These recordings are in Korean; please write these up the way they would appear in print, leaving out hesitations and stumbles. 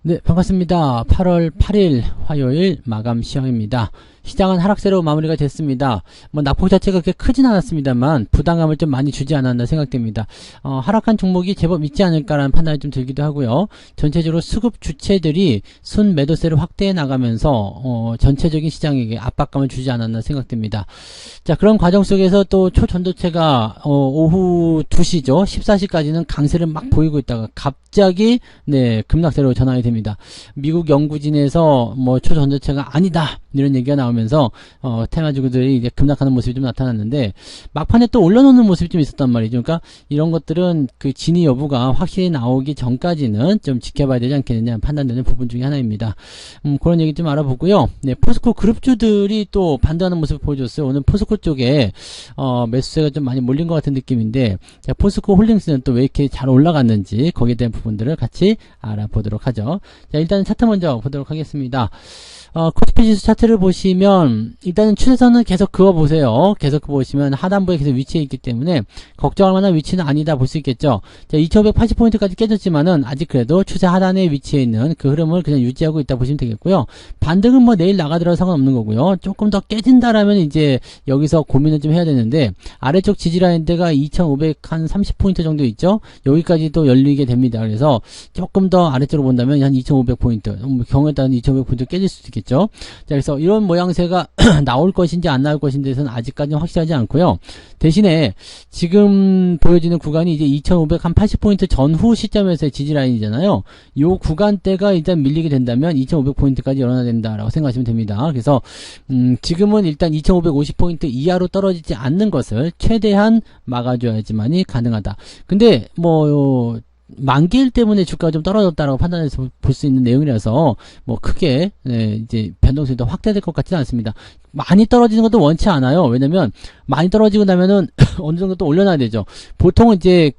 네, 반갑습니다. 8월 8일 화요일 마감 시황입니다. 시장은 하락세로 마무리가 됐습니다. 낙폭 자체가 그렇게 크진 않았습니다만 부담감을 좀 많이 주지 않았나 생각됩니다. 하락한 종목이 제법 있지 않을까라는 판단이 좀 들기도 하고요. 전체적으로 수급 주체들이 순 매도세를 확대해 나가면서 전체적인 시장에게 압박감을 주지 않았나 생각됩니다. 자, 그런 과정 속에서 또 초전도체가 오후 2시죠. 14시까지는 강세를 막 보이고 있다가 갑자기 급락세로 전환이 됩니다. 미국 연구진에서 초전도체가 아니다 이런 얘기가 나오면서 테마주들이 이제 급락하는 모습이 좀 나타났는데 막판에 또 올려놓는 모습이 좀 있었단 말이죠. 그러니까 이런 것들은 그 진위 여부가 확실히 나오기 전까지는 좀 지켜봐야 되지 않겠느냐 판단되는 부분 중에 하나입니다. 그런 얘기 좀 알아보고요. 네, 포스코 그룹주들이 또 반등하는 모습을 보여줬어요. 오늘 포스코 쪽에 매수세가 좀 많이 몰린 것 같은 느낌인데, 자, 포스코 홀딩스는 또 왜 이렇게 잘 올라갔는지 거기에 대한 부분들을 같이 알아보도록 하죠. 자, 일단 차트 먼저 보도록 하겠습니다. 코스피 지수 차트를 보시면 일단은 추세선은 계속 그어보세요. 계속 그어보시면 하단부에 계속 위치해 있기 때문에 걱정할 만한 위치는 아니다 볼 수 있겠죠. 자, 2580포인트까지 깨졌지만은 아직 그래도 추세 하단에 위치해 있는 그 흐름을 그냥 유지하고 있다 보시면 되겠고요. 반등은 내일 나가더라도 상관없는 거고요. 조금 더 깨진다라면 이제 여기서 고민을 좀 해야 되는데, 아래쪽 지지라인대가 2530포인트 정도 있죠. 여기까지 또 열리게 됩니다. 그래서 조금 더 아래쪽으로 본다면 한 2500포인트, 경우에 따라서 2500포인트 깨질 수도 있겠죠. 자, 그래서 이런 모양새가 나올 것인지 안 나올 것인지 대해서는 아직까지는 확실하지 않고요. 대신에 지금 보여지는 구간이 이제 2580포인트 전후 시점에서의 지지라인이잖아요. 이 구간대가 일단 밀리게 된다면 2500포인트까지 열어놔야 된다라고 생각하시면 됩니다. 그래서 지금은 일단 2550포인트 이하로 떨어지지 않는 것을 최대한 막아줘야지만이 가능하다. 근데 만기일 때문에 주가가 좀 떨어졌다라고 판단해서 볼 수 있는 내용이라서 크게 이제 변동성이 더 확대될 것 같지는 않습니다. 많이 떨어지는 것도 원치 않아요. 왜냐면 많이 떨어지고 나면은 어느 정도 또 올려놔야 되죠. 보통은 이제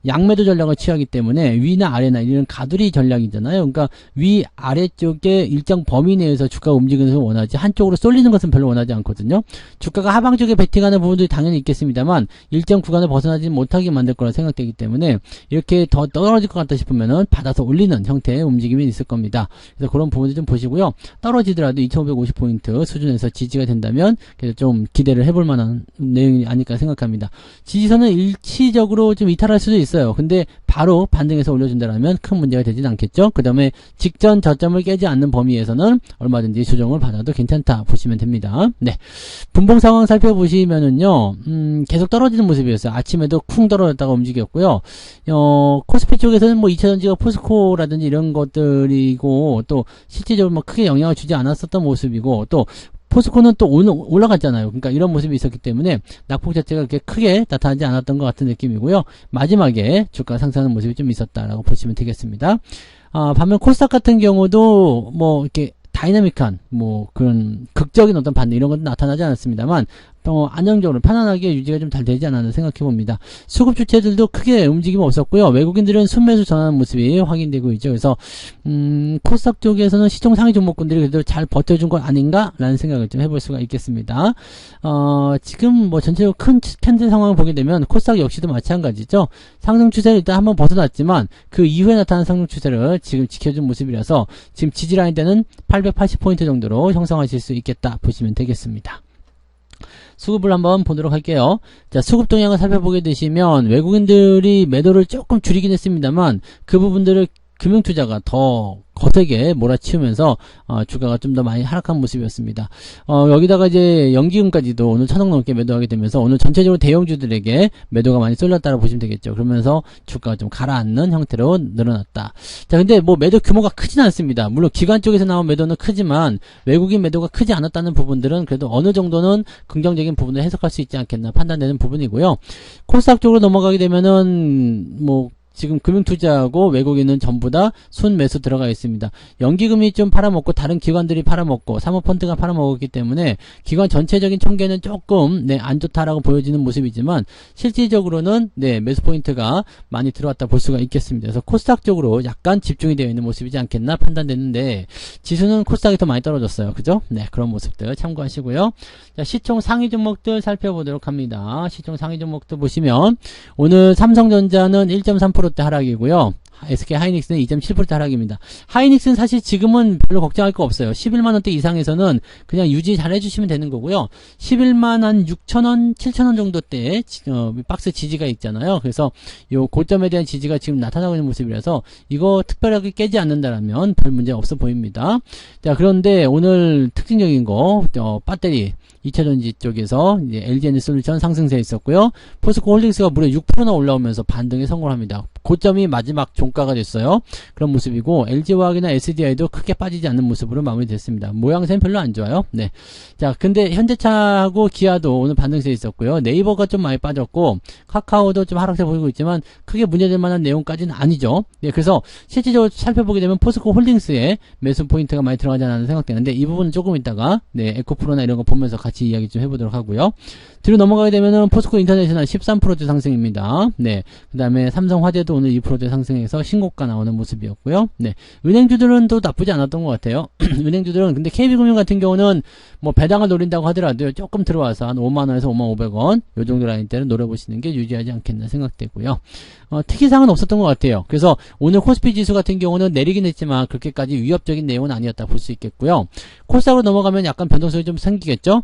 양매도 전략을 취하기 때문에 위나 아래나 이런 가두리 전략이잖아요. 그러니까 위 아래쪽에 일정 범위 내에서 주가가 움직이는 것을 원하지, 한쪽으로 쏠리는 것은 별로 원하지 않거든요. 주가가 하방 쪽에 베팅하는 부분들이 당연히 있겠습니다만 일정 구간을 벗어나지 못하게 만들 거라 생각되기 때문에 이렇게 더 떨어질 것 같다 싶으면은 받아서 올리는 형태의 움직임이 있을 겁니다. 그래서 그런 부분들 좀 보시고요. 떨어지더라도 2550포인트 수준에서 지지가 된다면 그래서 좀 기대를 해볼 만한 내용이 아닐까 생각합니다. 지지선은 일치적으로 좀 이탈할 수도 있어요. 근데 바로 반등해서 올려준다면 큰 문제가 되진 않겠죠. 그 다음에 직전 저점을 깨지 않는 범위에서는 얼마든지 조정을 받아도 괜찮다 보시면 됩니다. 네, 분봉 상황 살펴보시면은요, 계속 떨어지는 모습이었어요. 아침에도 쿵 떨어졌다가 움직였고요. 코스피 쪽에서는 2차전지가 포스코라든지 이런 것들이고, 또 실질적으로 크게 영향을 주지 않았었던 모습이고, 또 포스코는 또 오늘 올라갔잖아요. 그러니까 이런 모습이 있었기 때문에 낙폭 자체가 그렇게 크게 나타나지 않았던 것 같은 느낌이고요. 마지막에 주가 상승하는 모습이 좀 있었다라고 보시면 되겠습니다. 반면 코스닥 같은 경우도 이렇게 다이나믹한 그런 극적인 어떤 반등 이런 것도 나타나지 않았습니다만 안정적으로 편안하게 유지가 좀 잘 되지 않았나 생각해 봅니다. 수급 주체들도 크게 움직임 없었고요. 외국인들은 순매수 전환하는 모습이 확인되고 있죠. 그래서 코스닥 쪽에서는 시총 상위 종목군들이 그래도 잘 버텨준 것 아닌가라는 생각을 좀 해볼 수가 있겠습니다. 지금 전체적으로 큰 캔들 상황을 보게 되면 코스닥 역시도 마찬가지죠. 상승 추세를 일단 한번 벗어났지만 그 이후에 나타난 상승 추세를 지금 지켜준 모습이라서 지금 지지라인 때는 880포인트 정도로 형성하실 수 있겠다 보시면 되겠습니다. 수급을 한번 보도록 할게요. 자, 수급 동향을 살펴보게 되시면 외국인들이 매도를 조금 줄이긴 했습니다만 그 부분들을 금융투자가 더 거세게 몰아치우면서 주가가 좀 더 많이 하락한 모습이었습니다. 여기다가 이제 연기금까지도 오늘 1000억 넘게 매도하게 되면서 오늘 전체적으로 대형주들에게 매도가 많이 쏠렸다고 보시면 되겠죠. 그러면서 주가가 좀 가라앉는 형태로 늘어났다. 자, 근데 매도 규모가 크진 않습니다. 물론 기관 쪽에서 나온 매도는 크지만 외국인 매도가 크지 않았다는 부분들은 그래도 어느 정도는 긍정적인 부분을 해석할 수 있지 않겠나 판단되는 부분이고요. 코스닥 쪽으로 넘어가게 되면은 지금 금융투자하고 외국인은 전부 다 순매수 들어가 있습니다. 연기금이 좀 팔아먹고 다른 기관들이 팔아먹고 사모펀드가 팔아먹었기 때문에 기관 전체적인 총계는 조금 안 좋다라고 보여지는 모습이지만 실질적으로는 매수 포인트가 많이 들어왔다 볼 수가 있겠습니다. 그래서 코스닥 쪽으로 약간 집중이 되어 있는 모습이지 않겠나 판단되는데 지수는 코스닥이 더 많이 떨어졌어요. 그죠? 그런 모습들 참고하시고요. 자, 시총 상위 종목들 살펴보도록 합니다. 시총 상위 종목들 보시면 오늘 삼성전자는 1.3%대 하락이고요. SK 하이닉스는 2.7% 하락입니다. 하이닉스는 사실 지금은 별로 걱정할 거 없어요. 11만원대 이상에서는 그냥 유지 잘 해주시면 되는 거고요. 11만 한 6천원, 7천원 정도 때 박스 지지가 있잖아요. 그래서 요 고점에 대한 지지가 지금 나타나고 있는 모습이라서 이거 특별하게 깨지 않는다라면 별 문제 없어 보입니다. 자, 그런데 오늘 특징적인 거 배터리 2차전지 쪽에서 이제 LG에너지솔루션 상승세 있었고요. 포스코 홀딩스가 무려 6%나 올라오면서 반등에 성공합니다. 고점이 마지막 종가가 됐어요. 그런 모습이고 LG화학이나 SDI도 크게 빠지지 않는 모습으로 마무리됐습니다. 모양새는 별로 안 좋아요. 네. 자, 근데 현대차하고 기아도 오늘 반등세 있었고요. 네이버가 좀 많이 빠졌고 카카오도 좀 하락세 보이고 있지만 크게 문제될 만한 내용까지는 아니죠. 네, 그래서 실질적으로 살펴보게 되면 포스코 홀딩스에 매수 포인트가 많이 들어가지 않았나 생각되는데 이 부분은 조금 이따가 에코프로나 이런 거 보면서 같이 이야기 좀 해보도록 하고요. 뒤로 넘어가게 되면은 포스코 인터내셔널 13% 상승입니다. 네. 그 다음에 삼성화재도 오늘 2% 상승해서 신고가 나오는 모습이었고요. 네. 은행주들은 또 나쁘지 않았던 것 같아요. 은행주들은 근데 KB금융 같은 경우는 뭐 배당을 노린다고 하더라도 조금 들어와서 한 5만원에서 5만500원 요 정도 라인대를 노려보시는 게 유지하지 않겠나 생각되고요. 특이사항은 없었던 것 같아요. 그래서 오늘 코스피 지수 같은 경우는 내리긴 했지만 그렇게까지 위협적인 내용은 아니었다 볼 수 있겠고요. 코스닥으로 넘어가면 약간 변동성이 좀 생기겠죠?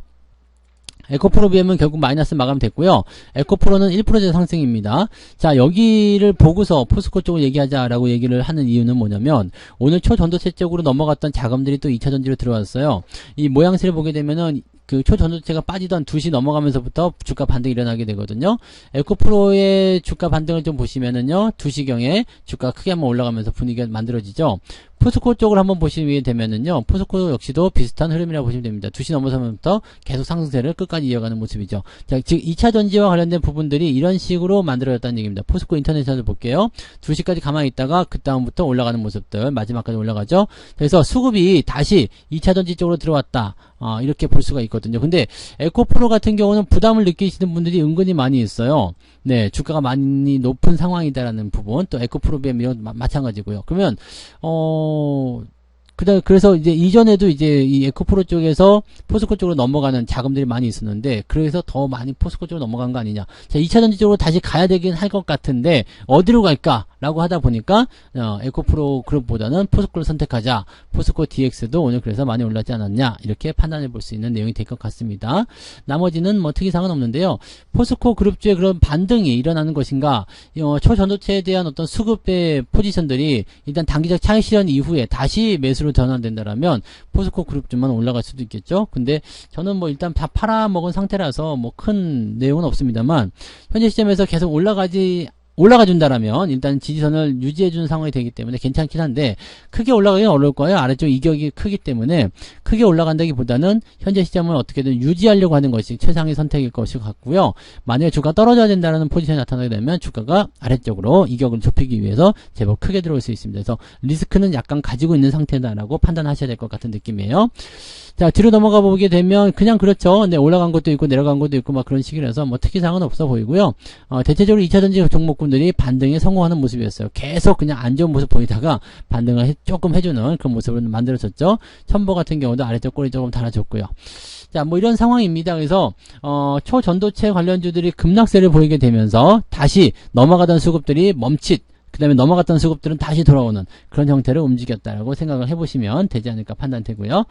에코프로 비하면 결국 마이너스 마감됐고요. 에코프로는 1% 상승입니다. 자, 여기를 보고서 포스코 쪽을 얘기하자라고 얘기를 하는 이유는 뭐냐면 오늘 초전도체 쪽으로 넘어갔던 자금들이 또 2차전지로 들어왔어요. 이 모양새를 보게 되면은 그 초전도체가 빠지던 2시 넘어가면서부터 주가 반등이 일어나게 되거든요. 에코프로의 주가 반등을 좀 보시면은요. 2시경에 주가가 크게 한번 올라가면서 분위기가 만들어지죠. 포스코 쪽을 한번 보시게 되면은요. 포스코 역시도 비슷한 흐름이라고 보시면 됩니다. 2시 넘어서면부터 계속 상승세를 끝까지 이어가는 모습이죠. 자, 즉 2차 전지와 관련된 부분들이 이런 식으로 만들어졌다는 얘기입니다. 포스코 인터내셔널 볼게요. 2시까지 가만히 있다가 그 다음부터 올라가는 모습들 마지막까지 올라가죠. 그래서 수급이 다시 2차 전지 쪽으로 들어왔다. 이렇게 볼 수가 있거든요. 근데 에코프로 같은 경우는 부담을 느끼시는 분들이 은근히 많이 있어요. 네, 주가가 많이 높은 상황이다라는 부분, 또 에코프로 비하면 마찬가지고요. 그러면 그래서 이제 이전에도 이제 이 에코프로 쪽에서 포스코 쪽으로 넘어가는 자금들이 많이 있었는데 그래서 더 많이 포스코 쪽으로 넘어간 거 아니냐. 자, 2차전지 쪽으로 다시 가야 되긴 할 것 같은데 어디로 갈까라고 하다 보니까 에코프로 그룹보다는 포스코를 선택하자. 포스코 DX도 오늘 그래서 많이 올랐지 않았냐 이렇게 판단해 볼 수 있는 내용이 될 것 같습니다. 나머지는 뭐 특이사항은 없는데요. 포스코 그룹주의 그런 반등이 일어나는 것인가, 초전도체에 대한 어떤 수급의 포지션들이 일단 단기적 차익 실현 이후에 다시 매수로 전환된다라면 포스코 그룹주만 올라갈 수도 있겠죠. 근데 저는 뭐 일단 다 팔아먹은 상태라서 뭐 큰 내용은 없습니다만 현재 시점에서 계속 올라가준다라면 일단 지지선을 유지해주는 상황이 되기 때문에 괜찮긴 한데 크게 올라가긴 어려울 거예요. 아래쪽 이격이 크기 때문에 크게 올라간다기보다는 현재 시점을 어떻게든 유지하려고 하는 것이 최상의 선택일 것이 같고요. 만약에 주가가 떨어져야 된다는 포지션이 나타나게 되면 주가가 아래쪽으로 이격을 좁히기 위해서 제법 크게 들어올 수 있습니다. 그래서 리스크는 약간 가지고 있는 상태다라고 판단하셔야 될 것 같은 느낌이에요. 자, 뒤로 넘어가 보게 되면 그냥 그렇죠. 네, 올라간 것도 있고 내려간 것도 있고 막 그런 식이라서 뭐 특이사항은 없어 보이고요. 대체적으로 2차전지 종목군들이 반등에 성공하는 모습이었어요. 계속 그냥 안 좋은 모습 보이다가 반등을 조금 해주는 그런 모습을 만들어졌죠. 첨보 같은 경우도 아래쪽 꼬리 조금 달아줬고요. 자, 뭐 이런 상황입니다. 그래서 초전도체 관련주들이 급락세를 보이게 되면서 다시 넘어가던 수급들이 멈칫, 그 다음에 넘어갔던 수급들은 다시 돌아오는 그런 형태를 움직였다라고 생각을 해보시면 되지 않을까 판단되고요.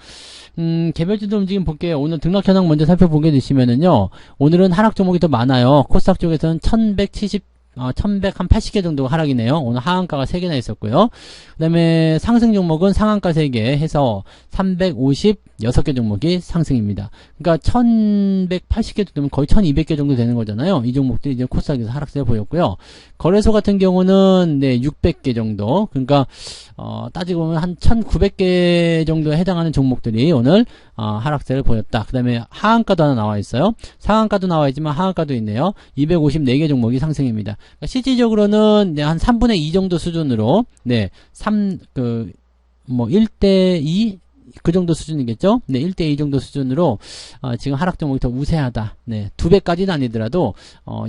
개별주도 움직임 볼게요. 오늘 등락 현황 먼저 살펴보게 되시면은요. 오늘은 하락 종목이 더 많아요. 코스닥 쪽에서는 1180개 정도 하락이네요. 오늘 하한가가 3개나 있었고요. 그 다음에 상승 종목은 상한가 3개 해서 356개 종목이 상승입니다. 그러니까 1180개 되면 거의 1200개 정도 되는 거잖아요. 이 종목들이 이제 코스닥에서 하락세를 보였고요. 거래소 같은 경우는 600개 정도. 그러니까 따지고 보면 한 1900개 정도에 해당하는 종목들이 오늘 하락세를 보였다. 그 다음에 하한가도 하나 나와 있어요. 상한가도 나와 있지만 하한가도 있네요. 254개 종목이 상승입니다. 그러니까 실질적으로는 한 3분의 2 정도 수준으로 1대2 그 정도 수준이겠죠? 1대2 정도 수준으로 지금 하락 종목이 더 우세하다. 2배까지는 아니더라도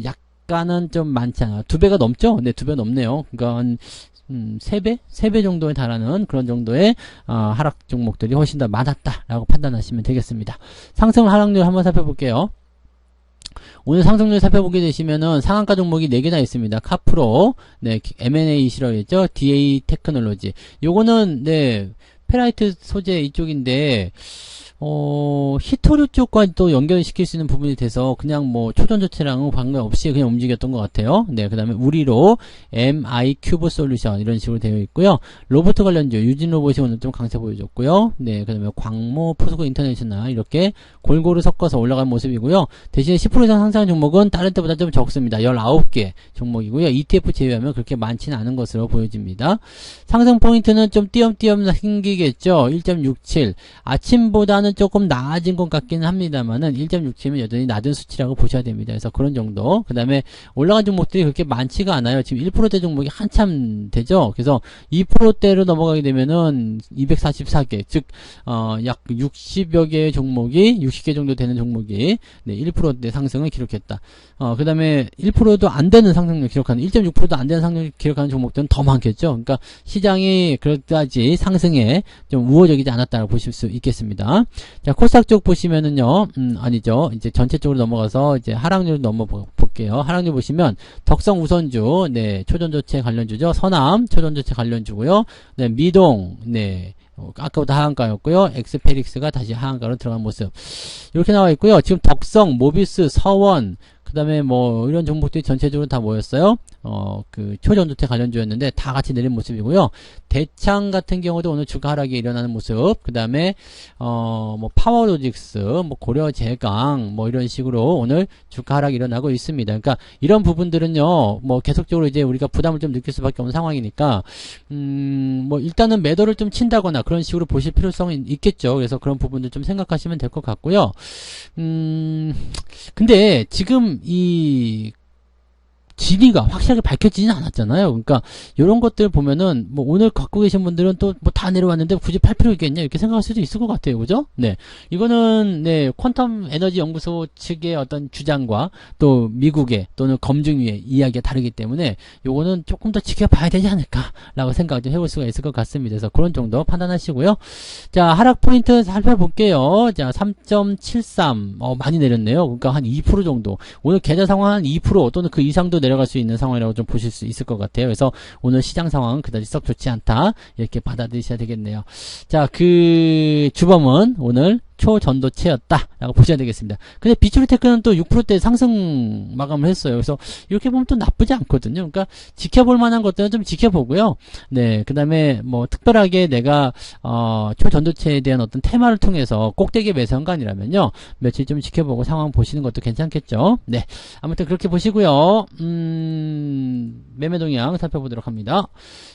약간은 좀 많지 않아요. 2배가 넘죠? 2배 넘네요. 그러니까 한 3배 정도에 달하는 그런 정도의 하락 종목들이 훨씬 더 많았다라고 판단하시면 되겠습니다. 상승 하락률 한번 살펴볼게요. 오늘 상승률 살펴보게 되시면은 상한가 종목이 4개나 있습니다. 카프로, 네, M&A 실어있죠? DA 테크놀로지. 요거는, 네, 페라이트 소재 이쪽인데, 히토류 쪽과 또 연결시킬 수 있는 부분이 돼서 그냥 뭐 초전조체랑은 관계없이 그냥 움직였던 것 같아요. 네, 그 다음에 우리로 MI 큐브 솔루션 이런 식으로 되어 있고요. 로봇 관련주 유진 로봇이 오늘 좀 강세 보여줬고요. 네, 그 다음에 광모, 포스코 인터내셔널 이렇게 골고루 섞어서 올라간 모습이고요. 대신에 10% 이상 상승한 종목은 다른 때보다 좀 적습니다. 19개 종목이고요. ETF 제외하면 그렇게 많지는 않은 것으로 보여집니다. 상승 포인트는 좀 띄엄띄엄 생기겠죠. 1.67 아침보다는 조금 나아진 것 같기는 합니다만은 1.67면 여전히 낮은 수치라고 보셔야 됩니다. 그래서 그런 정도. 그 다음에 올라간 종목들이 그렇게 많지가 않아요. 지금 1%대 종목이 한참 되죠. 그래서 2%대로 넘어가게 되면은 244개, 즉 약 60여 개의 종목이 60개 정도 되는 종목이 네, 1%대 상승을 기록했다. 그 다음에 1%도 안 되는 상승률 기록하는 1.6%도 안 되는 상승률 기록하는 종목들은 더 많겠죠. 그러니까 시장이 그렇다지 상승에 좀 우호적이지 않았다고 보실 수 있겠습니다. 자, 코스닥 쪽 보시면은요, 아니죠. 이제 전체적으로 넘어가서 이제 하락률 볼게요. 하락률 보시면, 덕성 우선주, 네, 초전조체 관련주죠. 서남, 초전조체 관련주고요. 네, 미동, 네, 아까보다 하한가였고요. 엑스페릭스가 다시 하한가로 들어간 모습. 이렇게 나와 있고요. 지금 덕성, 모비스, 서원, 그 다음에 뭐, 이런 종목들이 전체적으로 다 모였어요. 그, 초전조체 관련주였는데, 다 같이 내린 모습이고요. 대창 같은 경우도 오늘 주가 하락이 일어나는 모습, 그 다음에, 뭐, 파워로직스, 뭐, 고려제강, 뭐, 이런 식으로 오늘 주가 하락이 일어나고 있습니다. 그러니까, 이런 부분들은요, 뭐, 계속적으로 이제 우리가 부담을 좀 느낄 수밖에 없는 상황이니까, 뭐, 일단은 매도를 좀 친다거나 그런 식으로 보실 필요성이 있겠죠. 그래서 그런 부분들 좀 생각하시면 될 것 같고요. 근데, 지금 진위가 확실하게 밝혀지진 않았잖아요. 그러니까 이런 것들 보면은 뭐 오늘 갖고 계신 분들은 또 뭐 다 내려왔는데 굳이 팔 필요 있겠냐 이렇게 생각할 수도 있을 것 같아요. 그죠? 네. 이거는 네, 퀀텀 에너지 연구소 측의 어떤 주장과 또 미국의 또는 검증위의 이야기가 다르기 때문에 요거는 조금 더 지켜봐야 되지 않을까라고 생각 좀 해볼 수가 있을 것 같습니다. 그래서 그런 정도 판단하시고요. 자, 하락 포인트 살펴볼게요. 자, 3.73 많이 내렸네요. 그러니까 한 2% 정도. 오늘 계좌 상황 한 2% 또는 그 이상도 내려갈 수 있는 상황이라고 좀 보실 수 있을 것 같아요. 그래서 오늘 시장 상황은 그다지 썩 좋지 않다. 이렇게 받아들이셔야 되겠네요. 자, 그 주범은 오늘 초전도체였다 라고 보셔야 되겠습니다. 근데 비추리테크는 또 6%대 상승 마감을 했어요. 그래서 이렇게 보면 또 나쁘지 않거든요. 그러니까 지켜볼 만한 것들은 좀 지켜보고요. 네, 그 다음에 뭐 특별하게 내가 초전도체에 대한 어떤 테마를 통해서 꼭대기 매수한 거 아니라면요, 며칠 좀 지켜보고 상황 보시는 것도 괜찮겠죠. 네, 아무튼 그렇게 보시고요. 매매 동향 살펴보도록 합니다.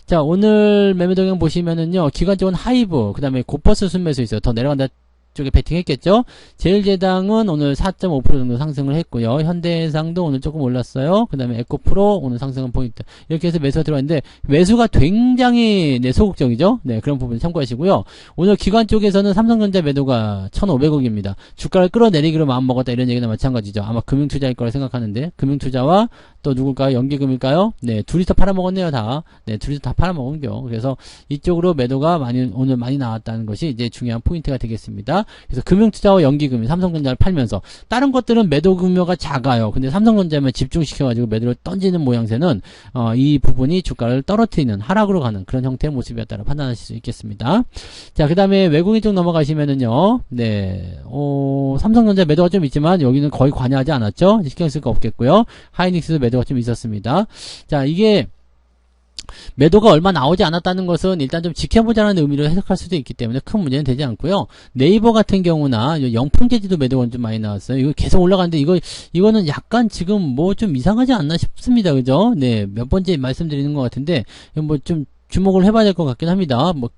자, 오늘 매매 동향 보시면은요, 기관적인 하이브, 그 다음에 고퍼스 순매수 있어요. 더 내려간다 쪽에 베팅했겠죠. 제일제당은 오늘 4.5% 정도 상승을 했고요. 현대해상도 오늘 조금 올랐어요. 그 다음에 에코프로 오늘 상승은 포인트. 이렇게 해서 매수가 들어왔는데 매수가 굉장히 네, 소극적이죠. 네, 그런 부분 참고하시고요. 오늘 기관 쪽에서는 삼성전자 매도가 1,500억입니다. 주가를 끌어내리기로 마음먹었다 이런 얘기나 마찬가지죠. 아마 금융투자일 거라 생각하는데 금융투자와 또 누굴까요? 연기금일까요? 네, 둘이서 팔아먹었네요, 다. 네, 둘이서 다 팔아먹은겨. 그래서 이쪽으로 매도가 오늘 많이 나왔다는 것이 이제 중요한 포인트가 되겠습니다. 그래서 금융투자와 연기금이 삼성전자를 팔면서 다른 것들은 매도 규모가 작아요. 근데 삼성전자만 집중시켜가지고 매도를 던지는 모양새는 이 부분이 주가를 떨어뜨리는 하락으로 가는 그런 형태의 모습이었다고 판단하실 수 있겠습니다. 자, 그 다음에 외국인 쪽 넘어가시면은요, 네, 삼성전자 매도가 좀 있지만 여기는 거의 관여하지 않았죠. 신경 쓸 거 없겠고요. 하이닉스도 매도가 좀 있었습니다. 자, 이게 매도가 얼마 나오지 않았다는 것은 일단 좀 지켜보자는 의미로 해석할 수도 있기 때문에 큰 문제는 되지 않고요. 네이버 같은 경우나 영풍제지도 매도가 좀 많이 나왔어요. 이거 계속 올라가는데 이거는 약간 지금 뭐 좀 이상하지 않나 싶습니다. 그죠? 네, 몇 번째 말씀드리는 것 같은데 뭐 좀 주목을 해봐야 될 것 같긴 합니다. 뭐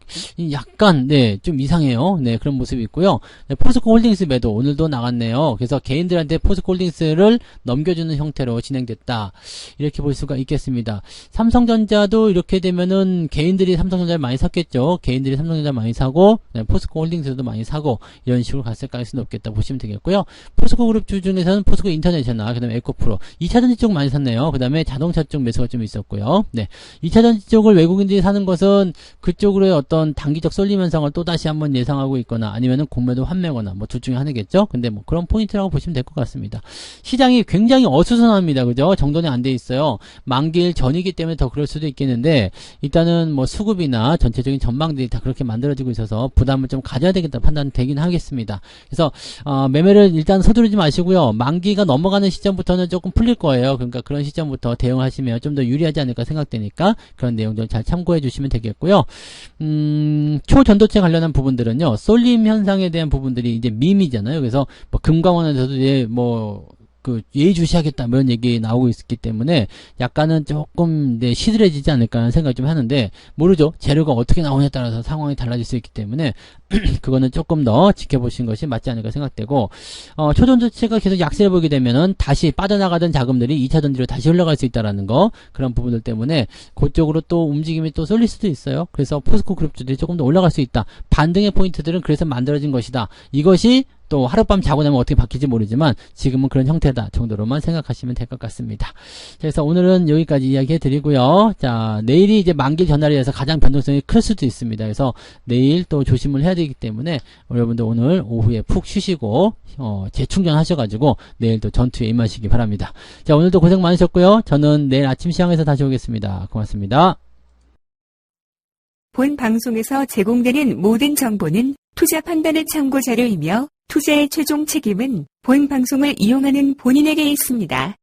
약간 네, 좀 이상해요. 네, 그런 모습이 있고요. 네, 포스코 홀딩스 매도 오늘도 나갔네요. 그래서 개인들한테 포스코 홀딩스를 넘겨주는 형태로 진행됐다. 이렇게 볼 수가 있겠습니다. 삼성전자도 이렇게 되면은 개인들이 삼성전자를 많이 샀겠죠. 개인들이 삼성전자 많이 사고 네, 포스코 홀딩스도 많이 사고 이런 식으로 갔을 가능성이 높겠다 보시면 되겠고요. 포스코 그룹주 중에서는 포스코 인터내셔널, 그 다음에 에코프로 2차전지 쪽 많이 샀네요. 그 다음에 자동차 쪽 매수가 좀 있었고요. 네, 2차전지 쪽을 외국인들이 분들이 사는 것은 그쪽으로의 어떤 단기적 쏠림 현상을 또 다시 한번 예상하고 있거나 아니면은 공매도 환매거나 뭐 둘 중에 하나겠죠. 근데 뭐 그런 포인트라고 보시면 될 것 같습니다. 시장이 굉장히 어수선합니다. 그죠? 정돈이 안 돼 있어요. 만기일 전이기 때문에 더 그럴 수도 있겠는데 일단은 뭐 수급이나 전체적인 전망들이 다 그렇게 만들어지고 있어서 부담을 좀 가져야 되겠다 판단되긴 하겠습니다. 그래서 매매를 일단 서두르지 마시고요. 만기가 넘어가는 시점부터는 조금 풀릴 거예요. 그러니까 그런 시점부터 대응하시면 좀 더 유리하지 않을까 생각되니까 그런 내용들 잘 참고해 주시면 되겠고요. 초전도체 관련한 부분들은요. 쏠림 현상에 대한 부분들이 이제 밈이잖아요. 그래서 뭐 금강원에서도 이제 뭐 그 예의주시하겠다 이런 얘기 나오고 있기 때문에 약간은 조금 시들해지지 않을까 하는 생각을 좀 하는데 모르죠. 재료가 어떻게 나오냐에 따라서 상황이 달라질 수 있기 때문에 그거는 조금 더 지켜보시는 것이 맞지 않을까 생각되고 초전도체가 계속 약세를 보게 되면은 다시 빠져나가던 자금들이 2차 전지로 다시 흘러갈 수 있다라는 거 그런 부분들 때문에 그쪽으로 또 움직임이 또 쏠릴 수도 있어요. 그래서 포스코 그룹주들이 조금 더 올라갈 수 있다. 반등의 포인트들은 그래서 만들어진 것이다. 이것이 또 하룻밤 자고 나면 어떻게 바뀔지 모르지만 지금은 그런 형태다 정도로만 생각하시면 될 것 같습니다. 그래서 오늘은 여기까지 이야기해 드리고요. 자, 내일이 이제 만기 전날이라서 가장 변동성이 클 수도 있습니다. 그래서 내일 또 조심을 해야 되기 때문에 여러분들 오늘 오후에 푹 쉬시고 재충전 하셔가지고 내일 또 전투에 임하시기 바랍니다. 자, 오늘도 고생 많으셨고요. 저는 내일 아침 시황에서 다시 오겠습니다. 고맙습니다. 본 방송에서 제공되는 모든 정보는 투자 판단의 참고 자료이며 투자의 최종 책임은 본 방송을 이용하는 본인에게 있습니다.